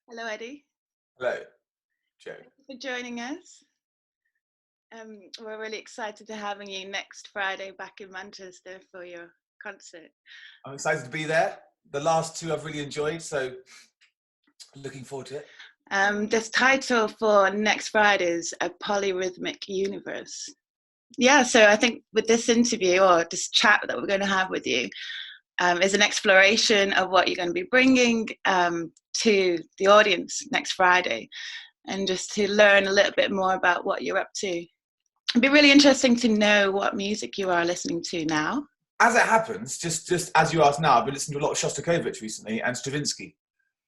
Hello, Eddie. Hello, Joe. Thank you for joining us. We're really excited to having you next Friday back in Manchester for your concert. I'm excited to be there. The last two I've really enjoyed, so looking forward to it. This title for next Friday is A Polyrhythmic Universe. Yeah, so I think with this interview or this chat that we're going to have with you is an exploration of what you're going to be bringing to the audience next Friday, and just to learn a little bit more about what you're up to. It'd be really interesting to know what music you are listening to now. As it happens, just as you asked now, I've been listening to a lot of Shostakovich recently and Stravinsky.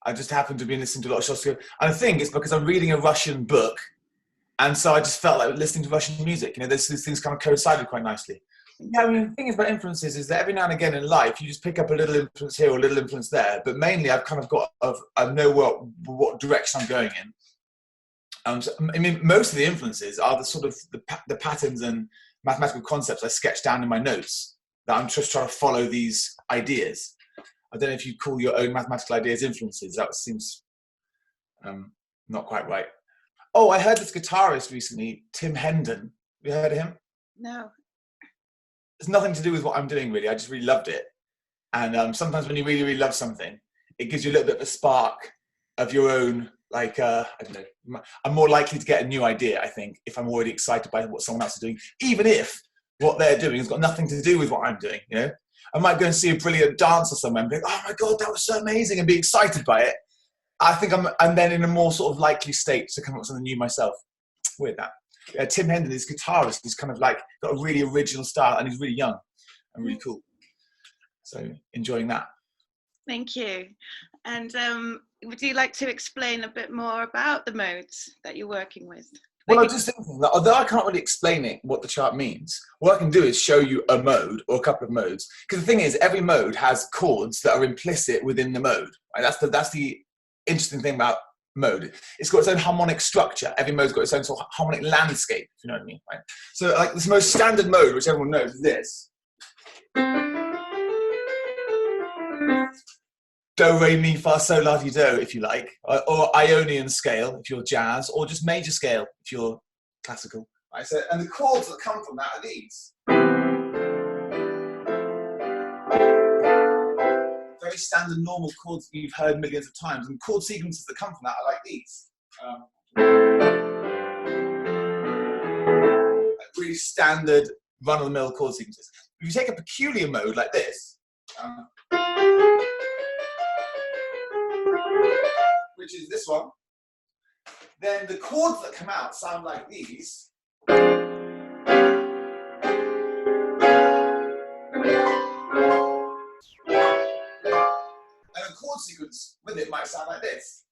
I just happened to be listening to a lot of Shostakovich. And I think it's because I'm reading a Russian book, and so I just felt like listening to Russian music. You know, these things kind of coincided quite nicely. Yeah, I mean, the thing is about influences is that every now and again in life, you just pick up a little influence here or a little influence there. But mainly, I've kind of got, I know what direction I'm going in. So, I mean, most of the influences are the sort of the patterns and mathematical concepts I sketched down in my notes, that I'm just trying to follow these ideas. I don't know if you call your own mathematical ideas influences. That seems not quite right. Oh, I heard this guitarist recently, Tim Hendon. Have you heard of him? No. It's nothing to do with what I'm doing, really. I just really loved it. And sometimes when you really, really love something, it gives you a little bit of a spark of your own, like, I don't know. I'm more likely to get a new idea, I think, if I'm already excited by what someone else is doing, even if what they're doing has got nothing to do with what I'm doing, you know? I might go and see a brilliant dancer somewhere and be like, oh my God, that was so amazing, and be excited by it. I think I'm then in a more sort of likely state to come up with something new myself. Weird that. Tim Hendon, this guitarist, he's kind of like got a really original style, and he's really young and really cool. So enjoying that. Thank you. And would you like to explain a bit more about the modes that you're working with? Well, I was just thinking that although I can't really explain it, what the chart means, what I can do is show you a mode or a couple of modes. Because the thing is, every mode has chords that are implicit within the mode. Right? That's the interesting thing about mode. It's got its own harmonic structure. Every mode's got its own sort of harmonic landscape, if you know what I mean. Right? So, like, this most standard mode, which everyone knows, is this. Do, re, mi, fa, sol, la, ti, do, if you like, or Ionian scale if you're jazz, or just major scale if you're classical. Right, so, and the chords that come from that are these. Very standard, normal chords that you've heard millions of times, and chord sequences that come from that are like these. Like really standard, run-of-the-mill chord sequences. If you take a peculiar mode like this, which is this one, then the chords that come out sound like these. And a chord sequence with it might sound like this.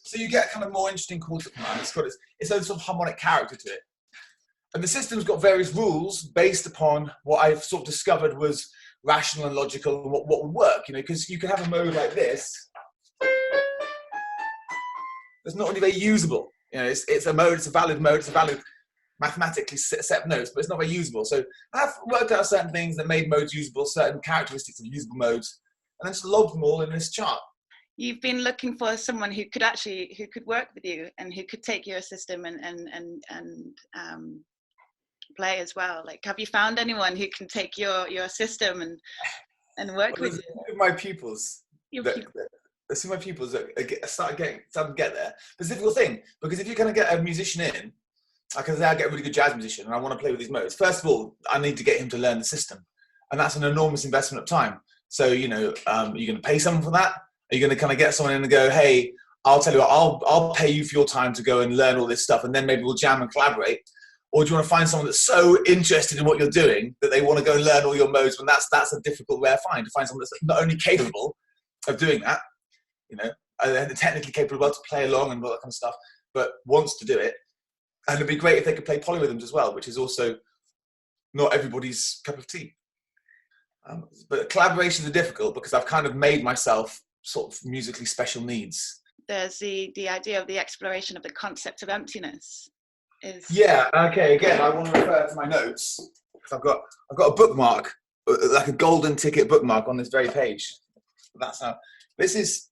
So you get kind of more interesting chords that come out. It's got its own sort of harmonic character to it. And the system's got various rules based upon what I've sort of discovered was rational and logical and what would work, you know, because you can have a mode like this that's not really very usable. You know, it's a mode, it's a valid mode, it's a valid mathematically set of notes, but it's not very usable. So I've worked out certain things that made modes usable, certain characteristics of usable modes, and then just logged them all in this chart. You've been looking for someone who could work with you and who could take your system and play as well. Like, have you found anyone who can take your system and work with you? My pupils. Some of my pupils that start to get there. But it's a difficult thing, because if you're going to get a musician in, like I say, I get a really good jazz musician and I want to play with these modes. First of all, I need to get him to learn the system, and that's an enormous investment of time. So, you know, are you going to pay someone for that? Are you going to kind of get someone in and go, hey, I'll tell you what, I'll pay you for your time to go and learn all this stuff, and then maybe we'll jam and collaborate? Or do you want to find someone that's so interested in what you're doing that they want to go and learn all your modes? When that's a difficult, rare find, to find someone that's not only capable of doing that, you know, and technically capable to play along and all that kind of stuff, but wants to do it. And it'd be great if they could play polyrhythms as well, which is also not everybody's cup of tea. But collaborations are difficult because I've kind of made myself sort of musically special needs. There's the idea of the exploration of the concept of emptiness. Yeah, okay, again, I want to refer to my notes, because I've got a bookmark like a golden ticket bookmark on this very page. That's how. This is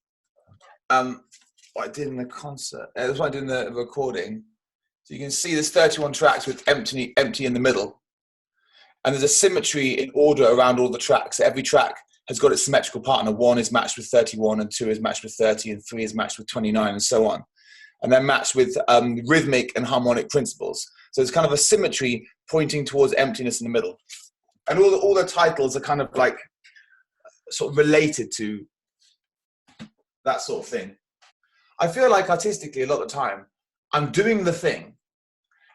what I did in the concert. That's what I did in the recording. So you can see there's 31 tracks with empty in the middle, and there's a symmetry in order around all the tracks. Every track has got its symmetrical partner. 1 is matched with 31, and 2 is matched with 30, and 3 is matched with 29, and so on. And they're matched with rhythmic and harmonic principles. So it's kind of a symmetry pointing towards emptiness in the middle. And all the titles are kind of like sort of related to that sort of thing. I feel like artistically, a lot of the time, I'm doing the thing,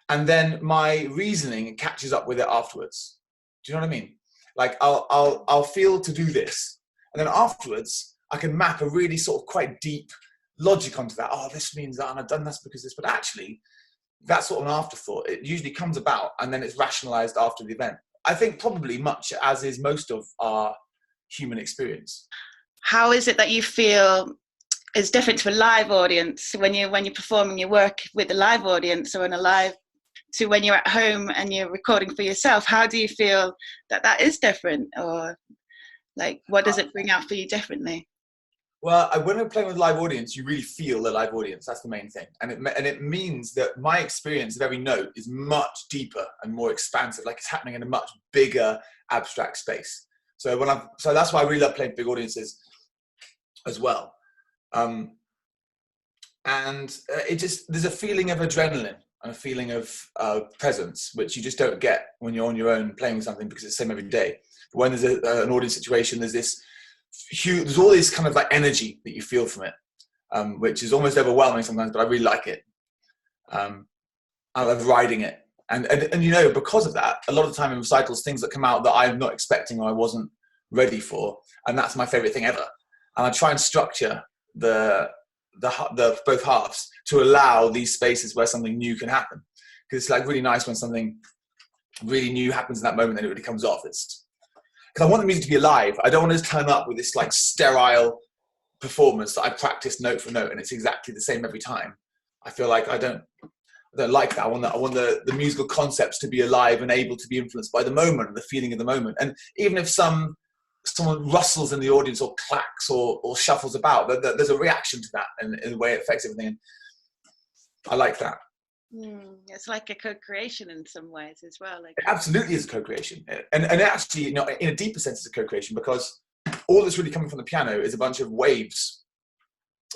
and then my reasoning catches up with it afterwards. Do you know what I mean? Like I'll feel to do this, and then afterwards I can map a really sort of quite deep logic onto that. Oh, this means that, and I've done this because this. But actually, that's sort of an afterthought. It usually comes about, and then it's rationalized after the event. I think probably much as is most of our human experience. How is it that you feel is different to a live audience when you're performing your work with a live audience, or in a live, to when you're at home and you're recording for yourself? How do you feel that is different, or like what does it bring out for you differently? Well, when I'm playing with a live audience, you really feel the live audience. That's the main thing, and it means that my experience of every note is much deeper and more expansive. Like it's happening in a much bigger abstract space. So that's why I really love playing big audiences as well. And there's a feeling of adrenaline and a feeling of presence, which you just don't get when you're on your own playing with something, because it's the same every day. But when there's an audience situation, there's all this kind of like energy that you feel from it, which is almost overwhelming sometimes, but I really like it. I love riding it. And because of that, a lot of the time in recitals, things that come out that I'm not expecting or I wasn't ready for, and that's my favorite thing ever. And I try and structure the both halves to allow these spaces where something new can happen, because it's like really nice when something really new happens in that moment and it really comes off. Because I want the music to be alive. I don't want to just turn up with this like sterile performance that I practice note for note and it's exactly the same every time. I feel like I don't like that. I want the musical concepts to be alive and able to be influenced by the moment and the feeling of the moment. And even if someone rustles in the audience or clacks or shuffles about, there's a reaction to that and in the way it affects everything. And I like that. It's like a co-creation in some ways as well. Like it absolutely is a co-creation, and actually, in a deeper sense, it's a co-creation, because all that's really coming from the piano is a bunch of waves.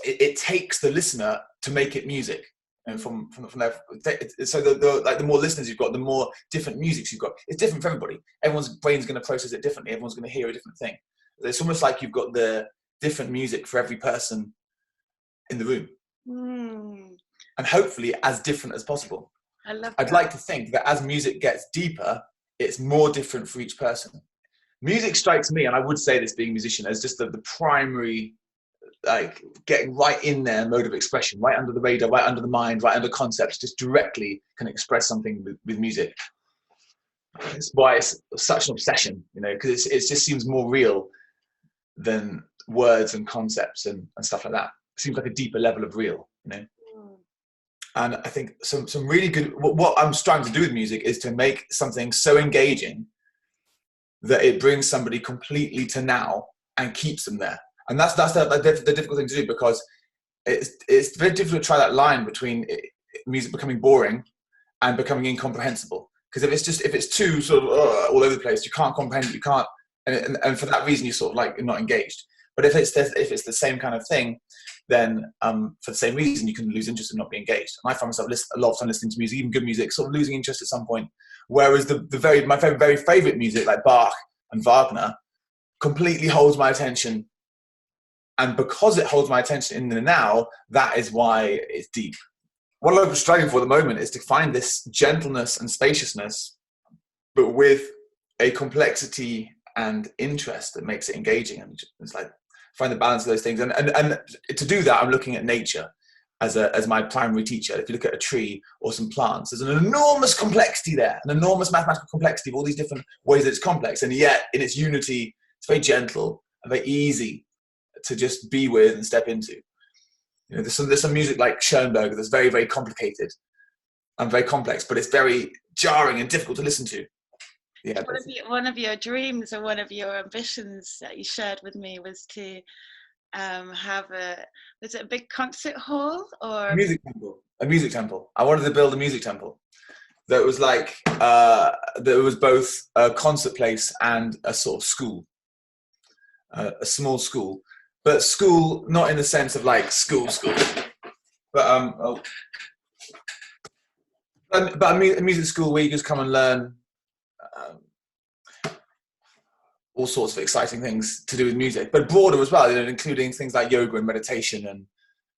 It takes the listener to make it music, and from there. So the more listeners you've got, the more different musics you've got. It's different for everybody. Everyone's brain's going to process it differently. Everyone's going to hear a different thing. It's almost like you've got the different music for every person in the room. And hopefully as different as possible. I'd like to think that as music gets deeper, it's more different for each person. Music strikes me, and I would say this being a musician, as just the primary, like getting right in there mode of expression, right under the radar, right under the mind, right under concepts, just directly can express something with music. It's why it's such an obsession, because it just seems more real than words and concepts and stuff like that. It seems like a deeper level of real, And I think some really good, what I'm striving to do with music is to make something so engaging that it brings somebody completely to now and keeps them there. And that's the difficult thing to do, because it's very difficult to try that line between music becoming boring and becoming incomprehensible. Because if it's too sort of all over the place, you can't comprehend it, you can't, and for that reason you're sort of like not engaged. But if it's the same kind of thing, then for the same reason you can lose interest and not be engaged. And I find myself a lot of time listening to music, even good music, sort of losing interest at some point. Whereas my very favorite music, like Bach and Wagner, completely holds my attention. And because it holds my attention in the now, that is why it's deep. What I'm striving for at the moment is to find this gentleness and spaciousness, but with a complexity and interest that makes it engaging. And it's like, find the balance of those things. And to do that, I'm looking at nature as my primary teacher. If you look at a tree or some plants, there's an enormous complexity there, an enormous mathematical complexity of all these different ways that it's complex. And yet, in its unity, it's very gentle and very easy to just be with and step into. There's some music like Schoenberg that's very, very complicated and very complex, but it's very jarring and difficult to listen to. yeah. One of your dreams or one of your ambitions that you shared with me was to have was it a big concert hall or a music temple? A music temple. I wanted to build a music temple that was like that was both a concert place and a sort of school, a small school, but school not in the sense of like school, but but a music school where you just come and learn all sorts of exciting things to do with music, but broader as well, including things like yoga and meditation and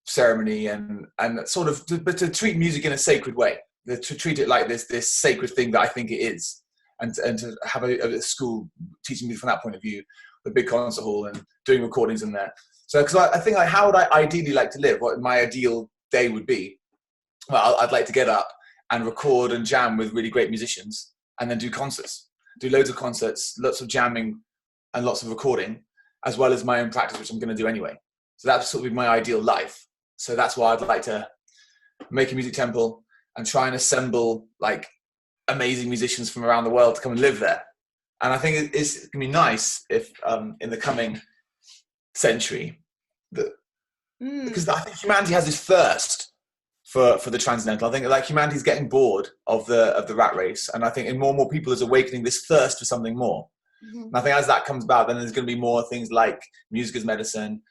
ceremony and sort of, but to treat music in a sacred way, to treat it like this sacred thing that I think it is, and to have a school teaching me from that point of view, a big concert hall and doing recordings in there. So, because I think like, how would I ideally like to live? What my ideal day would be? Well, I'd like to get up and record and jam with really great musicians, and then do concerts, do loads of concerts, lots of jamming and lots of recording, as well as my own practice, which I'm going to do anyway. So that's sort of my ideal life. So that's why I'd like to make a music temple and try and assemble like amazing musicians from around the world to come and live there. And I think it's going to be nice if in the coming century, because I think humanity has this thirst for the transcendental. I think like humanity's getting bored of the rat race, and I think in more and more people is awakening this thirst for something more. And I think as that comes about, then there's going to be more things like music as medicine,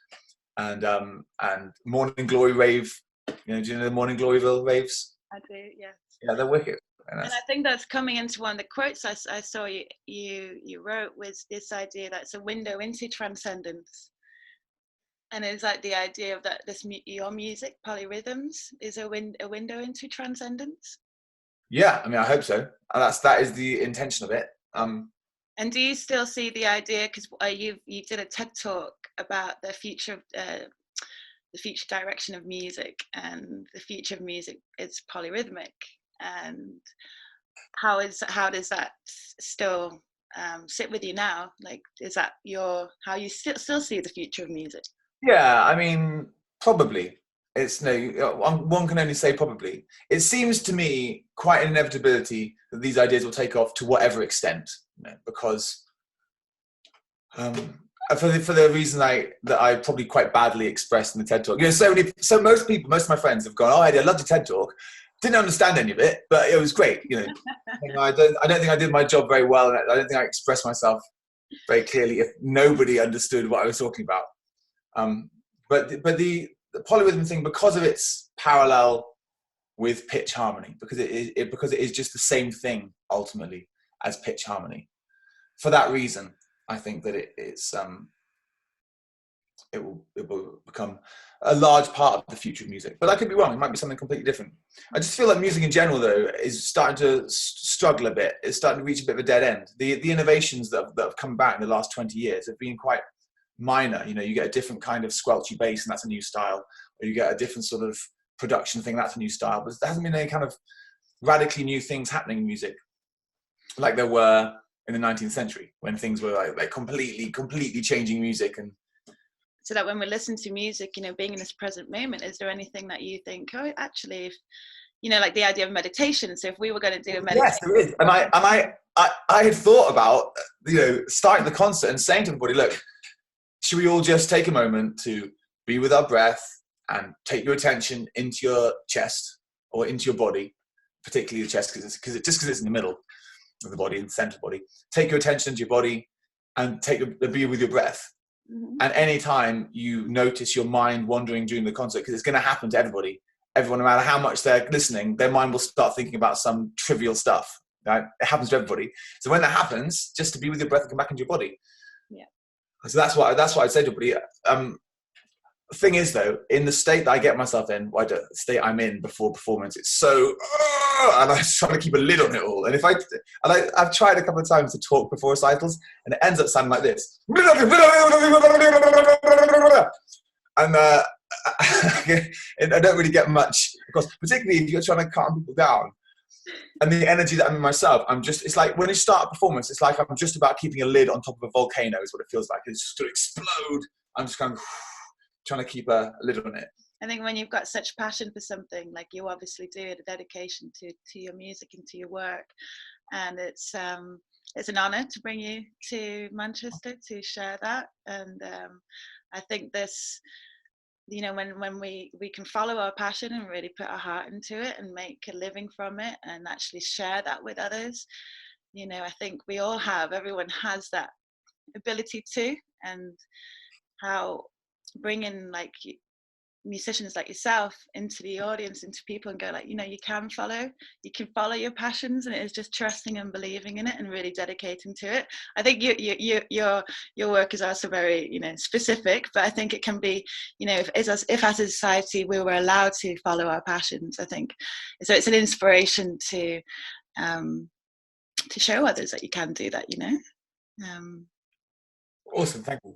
and morning glory rave. Do you know the morning gloryville raves? I do, yes. Yeah, they're wicked. And I think that's coming into one of the quotes I saw you wrote, was this idea that it's a window into transcendence. And it's like the idea of that your music, polyrhythms, is a window into transcendence. Yeah, I mean, I hope so. That is the intention of it. And do you still see the idea, because you did a TED talk about the future direction of music, and the future of music is polyrhythmic, and how does that still sit with you now? Like, is that how you still see the future of music? Yeah, I mean, probably. It's one can only say probably. It seems to me quite an inevitability that these ideas will take off to whatever extent, because for the reason that I probably quite badly expressed in the TED talk. So most of my friends have gone, "Oh, Eddie, I loved your TED talk. Didn't understand any of it, but it was great." I don't think I did my job very well, and I don't think I expressed myself very clearly if nobody understood what I was talking about. But the polyrhythm thing, because of its parallel with pitch harmony, because it is just the same thing ultimately as pitch harmony. For that reason, I think that it will become a large part of the future of music. But I could be wrong. It might be something completely different. I just feel like music in general, though, is starting to struggle a bit. It's starting to reach a bit of a dead end. The innovations that have come back in the last 20 years have been quite minor. You get a different kind of squelchy bass, and that's a new style, or you get a different sort of production thing, that's a new style. But there hasn't been any kind of radically new things happening in music like there were in the 19th century, when things were like completely changing music. And so that when we listen to music, being in this present moment, is there anything that you think, oh, actually, if like the idea of meditation? So if we were going to do a meditation, yes, there is. And I had thought about starting the concert and saying to everybody, look, should we all just take a moment to be with our breath and take your attention into your chest or into your body, particularly the chest, because it's in the middle of the body, in the center of the body. Take your attention to your body and be with your breath. Mm-hmm. And anytime you notice your mind wandering during the concert, because it's going to happen to everybody, everyone, no matter how much they're listening, their mind will start thinking about some trivial stuff. Right? It happens to everybody. So when that happens, just to be with your breath and come back into your body. Yeah. So that's what I'd say to everybody. The thing is, though, in the state that I get myself in, the state I'm in before performance, it's so, and I'm trying to keep a lid on it all. And I've tried a couple of times to talk before recitals, and it ends up sounding like this. And I don't really get much, because particularly if you're trying to calm people down. And the energy that I'm in myself, it's like when you start a performance, it's like I'm just about keeping a lid on top of a volcano is what it feels like. It's just going to explode. I'm just kind of trying to keep a lid on it. I think when you've got such passion for something, like you obviously do, a dedication to your music and to your work, and it's it's an honor to bring you to Manchester to share that. And I think this, you know, when we can follow our passion and really put our heart into it and make a living from it and actually share that with others, you know, I think everyone has that ability to. And how bringing like musicians like yourself into the audience, into people, and go like, you know, you can follow your passions, and it is just trusting and believing in it and really dedicating to it. I think your work is also very, you know, specific, but I think it can be, you know, if as a society we were allowed to follow our passions, I think so it's an inspiration to show others that you can do that, you know. Awesome, thank you.